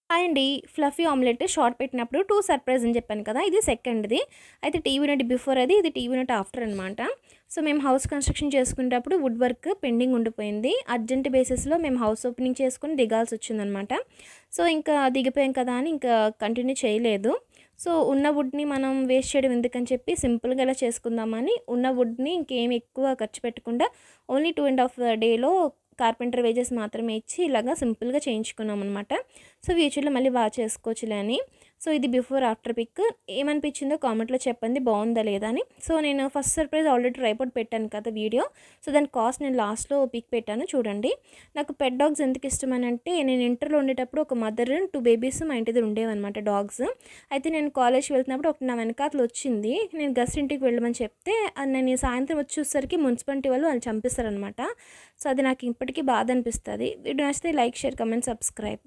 Hi అండి. Fluffy omelette short పెట్టినప్పుడు 2 surprise అని చెప్పాను కదా! ఇది సెకండ్‌ది. అయితే టీవీ యూనిట్ బిఫోర్ అది. ఇది టీవీ యూనిట్ ఆఫ్టర్ అనమాట. సో, మేము హౌస్ కన్‌స్ట్రక్షన్ చేసుకునేటప్పుడు వుడ్ వర్క్ పెండింగ్ ఉండిపోయింది. అర్జెంట్ బేసిస్‌లో మేము హౌస్ ఓపెనింగ్ చేసుకొని దిగాల్సొచ్చిందనమాట. సో, ఇంకా దిగిపోయాం కదా అని ఇంకా కంటిన్యూ చేయలేదు. సో, ఉన్న వుడ్‌ని మనం వేస్ట్ చేయడం ఎందుకని చెప్పి సింపుల్‌గా ఇలా చేసుకుందామని ఉన్న వుడ్‌ని ఇంకేమి ఎక్కువ ఖర్చు పెట్టకుండా ఓన్లీ 2½ డేలో కార్పెంటర్ వేజెస్ మాత్రమే ఇచ్చి ఇలాగా సింపుల్‌గా చేయించుకున్నామనమాట. సో, ఫ్యూచర్‌లో మళ్ళీ బాగా చేసుకోవచ్చులే అని. సో, ఇది బిఫోర్ ఆఫ్టర్ పిక్. ఏమనిపించిందో కామెంట్‌లో చెప్పండి బావుందా లేదా అని. సో, నేను ఫస్ట్ సర్ప్రైజ్ ఆల్రెడీ ట్రైపాడ్ పెట్టాను కదా వీడియో. సో, దాని కాస్ట్ నేను లాస్ట్‌లో పిక్ పెట్టాను చూడండి. నాకు పెట్ డాగ్స్ ఎందుకు ఇష్టమనంటే నేను ఇంటర్‌లో ఉండేటప్పుడు ఒక మదర్, 2 బేబీస్ మా ఇంటి దగ్గర ఉండేవన్నమాట డాగ్స్. అయితే నేను కాలేజ్‌కి వెళ్తున్నప్పుడు ఒకటి నా వెనకాతల వచ్చింది. నేను గెస్ట్ ఇంటికి వెళ్ళమని చెప్తే నేను సాయంత్రం వచ్చి చూసేసరికి మున్సిపాలిటీ వాళ్ళు చంపేస్తారనమాట. సో, అది నాకు ఇప్పటికీ బాధ అనిపిస్తది. వీడియో నచ్చితే లైక్, షేర్, కామెంట్, సబ్స్క్రైబ్.